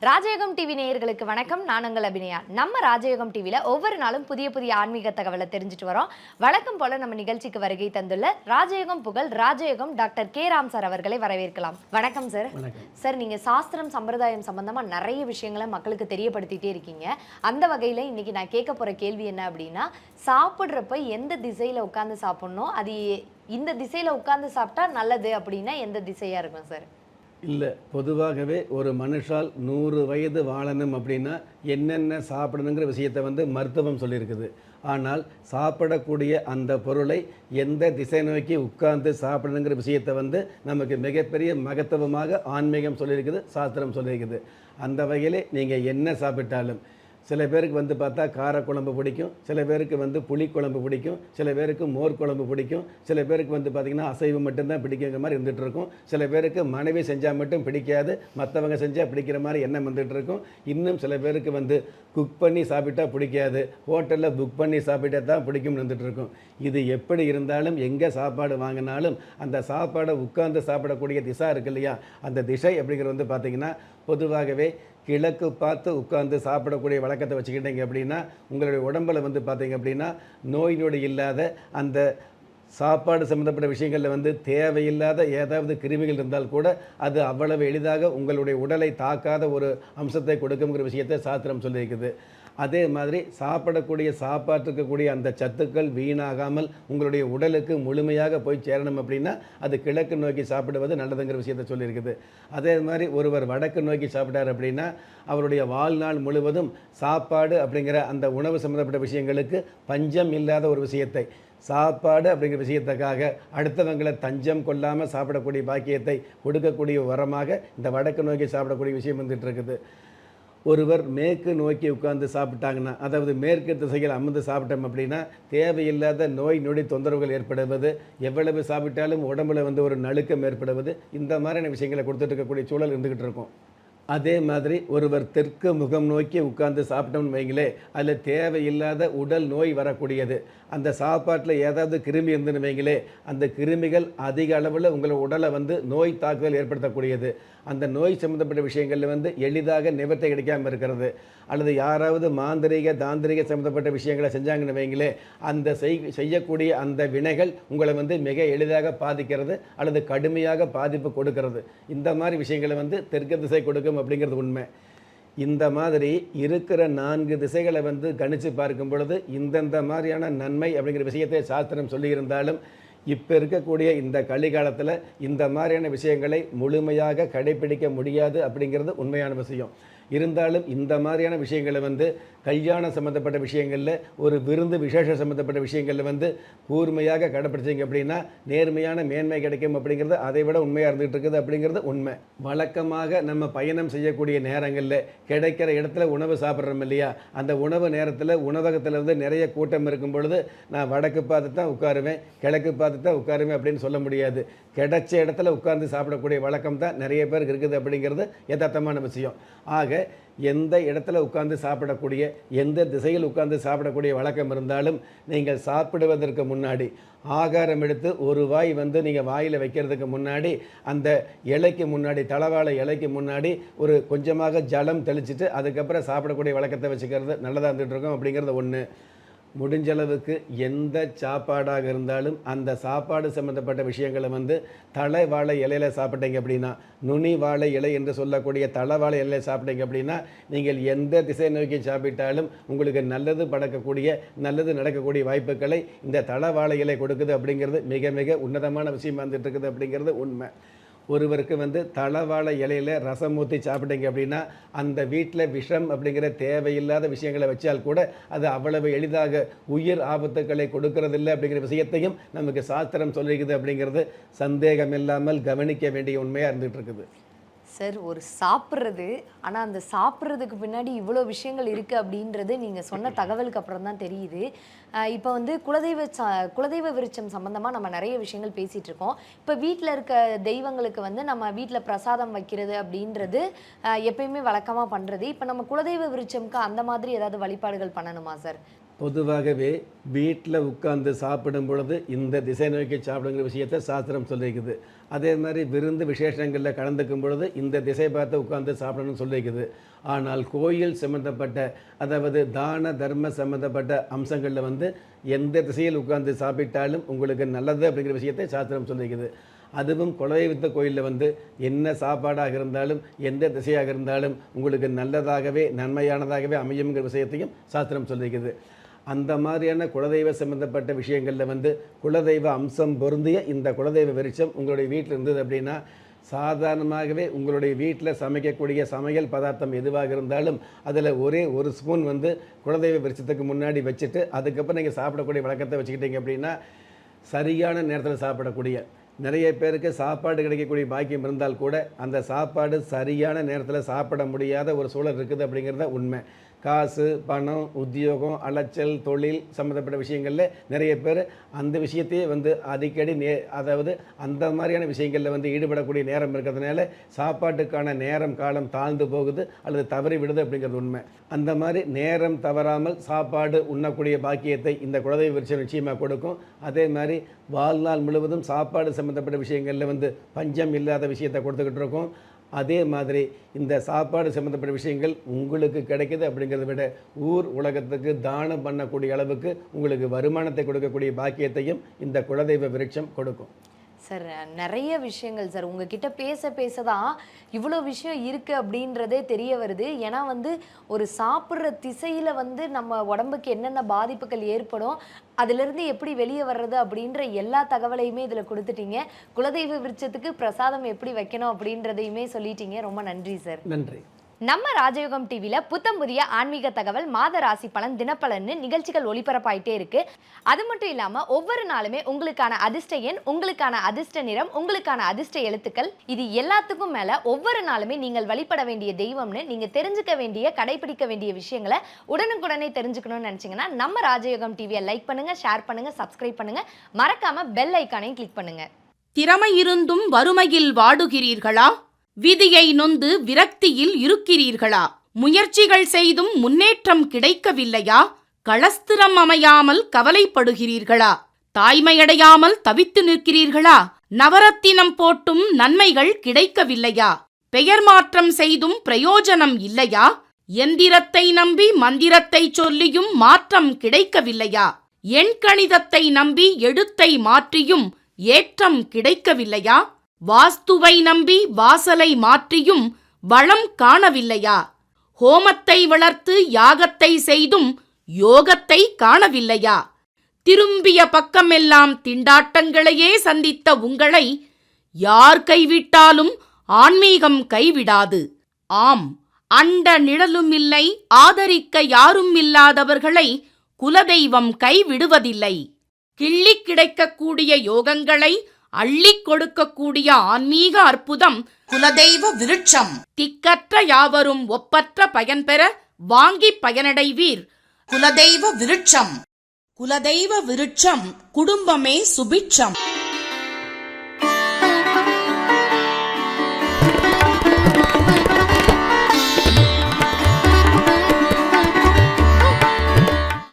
ராஜயோகம் டிவி நேயர்களுக்கு வணக்கம். நான் உங்கள் அபிநயா. நம்ம ராஜயோகம் டிவியில் ஒவ்வொரு நாளும் புதிய புதிய ஆன்மீக தகவலை தெரிஞ்சுட்டு வரோம். வழக்கம் போல நம்ம நிகழ்ச்சிக்கு வருகை தந்துள்ள ராஜயோகம் புகழ் ராஜயோகம் டாக்டர் கே ராம் சார் அவர்களை வரவேற்கலாம். வணக்கம் சார். சார், நீங்கள் சாஸ்திரம் சம்பிரதாயம் சம்பந்தமாக நிறைய விஷயங்களை மக்களுக்கு தெரியப்படுத்திட்டே இருக்கீங்க. அந்த வகையில் இன்னைக்கு நான் கேட்க போகிற கேள்வி என்ன அப்படின்னா, சாப்பிட்றப்ப எந்த திசையில் உட்காந்து சாப்பிட்ணும், அது இந்த திசையில் உட்காந்து சாப்பிட்டா நல்லது அப்படின்னா எந்த திசையாக இருக்கும் சார்? இல்லை, பொதுவாகவே ஒரு மனுஷால் 100 வயது வாழணும் அப்படின்னா என்னென்ன சாப்பிடணுங்கிற விஷயத்தை மருத்துவம் சொல்லியிருக்குது. ஆனால் சாப்பிடக்கூடிய அந்த பொருளை எந்த திசை நோக்கி உட்கார்ந்து சாப்பிடணுங்கிற விஷயத்தை நமக்கு மிகப்பெரிய மகத்துவமாக ஆன்மீகம் சொல்லியிருக்குது, சாஸ்திரம் சொல்லியிருக்குது. அந்த வகையிலே நீங்கள் என்ன சாப்பிட்டாலும், சில பேருக்கு பார்த்தா காரக்குழம்பு பிடிக்கும், சில பேருக்கு புளிக்குழம்பு பிடிக்கும், சில பேருக்கு மோர் குழம்பு பிடிக்கும், சில பேருக்கு பார்த்திங்கன்னா அசைவம் மட்டும்தான் பிடிக்குங்கிற மாதிரி இருந்துகிட்டு இருக்கும். சில பேருக்கு மனைவி செஞ்சால் மட்டும் பிடிக்காது, மற்றவங்க செஞ்சால் பிடிக்கிற மாதிரி எண்ணம் வந்துட்டு இருக்கும். இன்னும் சில பேருக்கு குக் பண்ணி சாப்பிட்டா பிடிக்காது, ஹோட்டலில் புக் பண்ணி சாப்பிட்டா தான் பிடிக்கும்னு இருந்துகிட்டு இருக்கும். இது எப்படி இருந்தாலும் எங்கே சாப்பாடு வாங்கினாலும் அந்த சாப்பாடை உட்கார்ந்து சாப்பிடக்கூடிய திசை இருக்கு இல்லையா, அந்த திசை அப்படிங்கிறது பார்த்திங்கன்னா பொதுவாகவே கிழக்கு பார்த்து உட்கார்ந்து சாப்பிடக்கூடிய வழக்கத்தை வச்சுக்கிட்டீங்க அப்படின்னா உங்களுடைய உடம்பில் பார்த்தீங்க அப்படின்னா நோய் நொடி இல்லாத அந்த சாப்பாடு சம்மந்தப்பட்ட விஷயங்களில் தேவையில்லாத ஏதாவது கிருமிகள் இருந்தால் கூட அது அவ்வளவு எளிதாக உங்களுடைய உடலை தாக்காத ஒரு அம்சத்தை கொடுக்குங்கிற விஷயத்தை சாஸ்திரம் சொல்லியிருக்குது. அதே மாதிரி சாப்பிடக்கூடிய சாப்பாட்டுக்கக்கூடிய அந்த சத்துக்கள் வீணாகாமல் உங்களுடைய உடலுக்கு முழுமையாக போய் சேரணும் அப்படின்னா அது கிழக்கு நோக்கி சாப்பிடுவது நல்லதுங்கிற விஷயத்தை சொல்லியிருக்குது. அதே மாதிரி ஒருவர் வடக்கு நோக்கி சாப்பிட்டார் அப்படின்னா அவருடைய வாழ்நாள் முழுவதும் சாப்பாடு அப்படிங்கிற அந்த உணவு சம்மந்தப்பட்ட விஷயங்களுக்கு பஞ்சம் இல்லாத ஒரு விஷயத்தை, சாப்பாடு அப்படிங்கிற விஷயத்துக்காக அடுத்தவங்களை தஞ்சம் கொள்ளாமல் சாப்பிடக்கூடிய பாக்கியத்தை கொடுக்கக்கூடிய வரமாக இந்த வடக்கு நோக்கி சாப்பிடக்கூடிய விஷயம் இருக்குது. ஒருவர் மேற்கு நோக்கி உட்கார்ந்து சாப்பிட்டாங்கன்னா, அதாவது மேற்கு திசையில் அமர்ந்து சாப்பிட்டோம் அப்படின்னா தேவையில்லாத நோய் நொடி தொந்தரவுகள் ஏற்படுவது, எவ்வளவு சாப்பிட்டாலும் உடம்புல ஒரு நடுக்கம் ஏற்படுவது, இந்த மாதிரியான விஷயங்களை கொடுத்துட்டு இருக்கக்கூடிய சூழல் இருந்துக்கிட்டு இருக்கும். அதே மாதிரி ஒருவர் தெற்கு முகம் நோக்கி உட்கார்ந்து சாப்பிட்டோம்னு வைங்களே, அதில் தேவையில்லாத உடல் நோய் வரக்கூடியது. அந்த சாப்பாட்டில் ஏதாவது கிருமி இருந்துன்னு வைங்களே, அந்த கிருமிகள் அதிக அளவில் உங்களை உடலை நோய் தாக்குதல் ஏற்படுத்தக்கூடியது. அந்த நோய் சம்மந்தப்பட்ட விஷயங்களில் எளிதாக நிவர்த்தி கிடைக்காமல் இருக்கிறது. அல்லது யாராவது மாந்திரிக தாந்திரிக சம்மந்தப்பட்ட விஷயங்களை செஞ்சாங்கன்னு வைங்களே, அந்த செய்யக்கூடிய அந்த வினைகள் உங்களை மிக எளிதாக பாதிக்கிறது அல்லது கடுமையாக பாதிப்பு கொடுக்கிறது. இந்த மாதிரி விஷயங்களை தெற்கு திசை கொடுக்கும் அப்படிங்கிறது உண்மை. இந்த மாதிரி இருக்கிற 4 திசைகளை கணிச்சு பார்க்கும் பொழுது இந்தந்த மாதிரியான நன்மை அப்படிங்கிற விஷயத்தை சாஸ்திரம் சொல்லியிருந்தாலும் இப்போ இருக்கக்கூடிய இந்த கலிகாலத்தில் இந்த மாதிரியான விஷயங்களை முழுமையாக கடைபிடிக்க முடியாது அப்படிங்கிறது உண்மையான விஷயம். இருந்தாலும் இந்த மாதிரியான விஷயங்களை கல்யாணம் சம்மந்தப்பட்ட விஷயங்களில், ஒரு விருந்து விசேஷ சம்மந்தப்பட்ட விஷயங்களில் கூர்மையாக கடைப்பிடிச்சிங்க அப்படின்னா நேர்மையான மேன்மை கிடைக்கும் அப்படிங்கிறது அதை விட உண்மையாக இருந்துகிட்டு இருக்குது அப்படிங்கிறது உண்மை. வழக்கமாக நம்ம பயணம் செய்யக்கூடிய நேரங்களில் கிடைக்கிற இடத்துல உணவு சாப்பிட்றோம் இல்லையா, அந்த உணவு நேரத்தில் உணவகத்தில் நிறைய கூட்டம் இருக்கும் பொழுது நான் வடக்கு பார்த்து தான் உட்காருவேன், கிழக்கு பார்த்து தான் உட்காருவேன் அப்படின்னு சொல்ல முடியாது. கிடைச்ச இடத்துல உட்கார்ந்து சாப்பிடக்கூடிய வழக்கம் தான் நிறைய பேருக்கு இருக்குது அப்படிங்கிறது யதார்த்தமான விஷயம். ஆக எந்த இடத்துல உட்கார்ந்து சாப்பிடக்கூடிய, எந்த திசையில் உட்கார்ந்து சாப்பிடக்கூடிய வழக்கம் இருந்தாலும் நீங்கள் சாப்பிடுவதற்கு முன்னாடி ஆகாரம் எடுத்து ஒரு வாய் நீங்கள் வாயில் வைக்கிறதுக்கு முன்னாடி அந்த இலைக்கு முன்னாடி, தளவாழை இலைக்கு முன்னாடி ஒரு கொஞ்சமாக ஜலம் தெளிச்சிட்டு அதுக்கப்புறம் சாப்பிடக்கூடிய வழக்கத்தை வச்சுக்கிறது நல்லதாக இருந்துகிட்டு இருக்கோம் அப்படிங்கிறது ஒன்று. முடிஞ்சளவுக்கு எந்த சாப்பாடாக இருந்தாலும் அந்த சாப்பாடு சம்மந்தப்பட்ட விஷயங்களை தலை வாழை இலையில் சாப்பிட்டீங்க அப்படின்னா, நுனி வாழை இலை என்று சொல்லக்கூடிய தளவாழை இலையில் சாப்பிட்டீங்க அப்படின்னா நீங்கள் எந்த திசை நோக்கி சாப்பிட்டாலும் உங்களுக்கு நல்லது நல்லது நடக்கக்கூடிய வாய்ப்புகளை இந்த தளவாழை இலை கொடுக்குது அப்படிங்கிறது மிக மிக உன்னதமான விஷயம் வந்துட்டு இருக்குது அப்படிங்கிறது உண்மை. ஒருவருக்கு தளவாழை இலையில் ரசம் ஊற்றி சாப்பிட்டீங்க அப்படின்னா அந்த வீட்டில் விஷம் அப்படிங்கிற தேவையில்லாத விஷயங்களை வச்சால் கூட அது அவ்வளவு எளிதாக உயிர் ஆபத்துக்களை கொடுக்கறதில்லை அப்படிங்கிற விஷயத்தையும் நமக்கு சாஸ்திரம் சொல்லிக்குது அப்படிங்கிறது சந்தேகம் இல்லாமல் கவனிக்க வேண்டிய உண்மையாக இருந்துகிட்டு இருக்குது. சார், ஒரு சாப்பிட்றது, ஆனால் அந்த சாப்பிட்றதுக்கு பின்னாடி இவ்வளோ விஷயங்கள் இருக்குது அப்படின்றது நீங்கள் சொன்ன தகவலுக்கு அப்புறம் தான் தெரியுது. இப்போ குலதெய்வ விருட்சம் சம்மந்தமாக நம்ம நிறைய விஷயங்கள் பேசிகிட்டு இருக்கோம். இப்போ வீட்டில் இருக்க தெய்வங்களுக்கு நம்ம வீட்டில் பிரசாதம் வைக்கிறது அப்படின்றது எப்பயுமே வழக்கமாக பண்ணுறது. இப்போ நம்ம குலதெய்வ விருட்சம்க்கு அந்த மாதிரி ஏதாவது வழிபாடுகள் பண்ணணுமா சார்? பொதுவாகவே வீட்டில் உட்கார்ந்து சாப்பிடும் பொழுது இந்த திசை நோக்கி சாப்பிடுங்கிற விஷயத்தை சாஸ்திரம் சொல்லியிருக்குது. அதே மாதிரி விருந்து விசேஷங்களில் கலந்துக்கும் பொழுது இந்த திசை பார்த்து உட்கார்ந்து சாப்பிடணும்னு சொல்லியிருக்குது. ஆனால் கோயில் சம்மந்தப்பட்ட, அதாவது தான தர்ம சம்மந்தப்பட்ட அம்சங்களில் வந்து எந்த திசையில் உட்கார்ந்து சாப்பிட்டாலும் உங்களுக்கு நல்லது அப்படிங்கிற விஷயத்தை சாஸ்திரம் சொல்லியிருக்குது. அதுவும் குலதெய்வத்த கோயிலில் வந்து என்ன சாப்பாடாக இருந்தாலும் எந்த திசையாக இருந்தாலும் உங்களுக்கு நல்லதாகவே நன்மையானதாகவே அமையுங்கிற விஷயத்தையும் சாஸ்திரம் சொல்லியிருக்குது. அந்த மாதிரியான குலதெய்வ சம்பந்தப்பட்ட விஷயங்களில் வந்து குலதெய்வ அம்சம் பொருந்திய இந்த குலதெய்வ விருட்சம் உங்களுடைய வீட்டில் இருந்தது அப்படின்னா, சாதாரணமாகவே உங்களுடைய வீட்டில் சமைக்கக்கூடிய சமையல் பதார்த்தம் எதுவாக இருந்தாலும் அதில் ஒரே ஒரு ஸ்பூன் வந்து குலதெய்வ விருட்சத்துக்கு முன்னாடி வச்சுட்டு அதுக்கப்புறம் நீங்கள் சாப்பிடக்கூடிய வழக்கத்தை வச்சுக்கிட்டீங்க அப்படின்னா, சரியான நேரத்தில் சாப்பிடக்கூடிய, நிறைய பேருக்கு சாப்பாடு கிடைக்கக்கூடிய பாக்கியம் இருந்தால் கூட அந்த சாப்பாடு சரியான நேரத்தில் சாப்பிட முடியாத ஒரு சூழல் இருக்குது அப்படிங்கிறத உண்மை. காசு, பணம், உத்தியோகம், அலைச்சல், தொழில் சம்மந்தப்பட்ட விஷயங்களில் நிறைய பேர் அந்த விஷயத்தையே வந்து அடிக்கடி அதாவது அந்த மாதிரியான விஷயங்களில் வந்து ஈடுபடக்கூடிய நேரம் இருக்கிறதுனால சாப்பாட்டுக்கான நேரம் காலம் தாழ்ந்து போகுது அல்லது தவறி விடுது அப்படிங்கிறது உண்மை. அந்த மாதிரி நேரம் தவறாமல் சாப்பாடு உண்ணக்கூடிய பாக்கியத்தை இந்த குலதெய்வ விருட்சம் நிச்சயமாக கொடுக்கும். அதே மாதிரி வாழ்நாள் முழுவதும் சாப்பாடு சம்மந்தப்பட்ட விஷயங்களில் வந்து பஞ்சம் இல்லாத விஷயத்தை கொடுத்துக்கிட்டு இருக்கோம். அதே மாதிரி இந்த சாப்பாடு சம்மந்தப்பட்ட விஷயங்கள் உங்களுக்கு கிடைக்குது அப்படிங்கிறத விட ஊர் உலகத்துக்கு தானம் பண்ணக்கூடிய அளவுக்கு உங்களுக்கு வருமானத்தை கொடுக்கக்கூடிய பாக்கியத்தையும் இந்த குலதெய்வ விருட்சம் கொடுக்கும். சார், நிறைய விஷயங்கள் சார் உங்ககிட்ட பேச தான் இவ்வளோ விஷயம் இருக்குது அப்படின்றதே தெரிய வருது. ஏன்னா வந்து ஒரு சாப்பிட்ற திசையில் வந்து நம்ம உடம்புக்கு என்னென்ன பாதிப்புகள் ஏற்படும், அதிலிருந்து எப்படி வெளியே வர்றது அப்படின்ற எல்லா தகவலையுமே இதில் கொடுத்துட்டீங்க. குலதெய்வ விருட்சத்துக்கு பிரசாதம் எப்படி வைக்கணும் அப்படின்றதையுமே சொல்லிட்டீங்க. ரொம்ப நன்றி சார். நன்றி. நம்ம ராஜயோகம் டிவியில் புத்தம் புதிய ஆன்மீக தகவல், மாத ராசி பலன், தினப்பலன்னு நிகழ்ச்சிகள் ஒளிபரப்பாயிட்டே இருக்கு. அது மட்டும் இல்லாமல் ஒவ்வொரு நாளுமே உங்களுக்கான அதிர்ஷ்ட எண், உங்களுக்கான அதிர்ஷ்ட நிறம், உங்களுக்கான அதிர்ஷ்ட எழுத்துக்கள், இது எல்லாத்துக்கும் மேலே ஒவ்வொரு நாளுமே நீங்கள் வழிபட வேண்டிய தெய்வம்னு நீங்கள் தெரிஞ்சுக்க வேண்டிய, கடைபிடிக்க வேண்டிய விஷயங்களை உடனுக்குடனே தெரிஞ்சுக்கணும்னு நினச்சிங்கன்னா நம்ம ராஜயோகம் டிவியை லைக் பண்ணுங்க, ஷேர் பண்ணுங்க, சப்ஸ்கிரைப் பண்ணுங்க, மறக்காம பெல் ஐக்கானையும் கிளிக் பண்ணுங்க. திறமை இருந்தும் வறுமையில் வாடுகிறீர்களா? விதியை நொந்து விரக்தியில் இருக்கிறீர்களா? முயற்சிகள் செய்தும் முன்னேற்றம் கிடைக்கவில்லையா? களஸ்திரம் அமையாமல் கவலைப்படுகிறீர்களா? தாய்மையடையாமல் தவித்து நிற்கிறீர்களா? நவரத்தினம் போட்டும் நன்மைகள் கிடைக்கவில்லையா? பெயர் மாற்றம் செய்தும் பிரயோஜனம் இல்லையா? எந்திரத்தை நம்பி மந்திரத்தை சொல்லியும் மாற்றம் கிடைக்கவில்லையா? எண்கணிதத்தை நம்பி எழுத்தை மாற்றியும் ஏற்றம் கிடைக்கவில்லையா? வாஸ்துவை நம்பி வாசலை மாற்றியும் வளம் காணவில்லையா? ஹோமத்தை வளர்த்து யாகத்தை செய்தும் யோகத்தை காணவில்லையா? திரும்பிய பக்கமெல்லாம் திண்டாட்டங்களையே சந்தித்த உங்களை யார் கைவிட்டாலும் ஆன்மீகம் கைவிடாது. ஆம், அண்ட நிழலுமில்லை, ஆதரிக்க யாரும் இல்லாதவர்களை குலதெய்வம் கைவிடுவதில்லை. கிள்ளி கிடைக்கக்கூடிய யோகங்களை அள்ளிக் கொடுக்கக்கூடிய ஆன்மீக அற்புதம் குலதெய்வ விருட்சம். திக்கற்ற யாவரும் ஒப்பற்ற பயன்பெற வாங்கி பயனடைவீர். குலதெய்வ விருட்சம். குலதெய்வ விருட்சம் குடும்பமே சுபிட்சம்.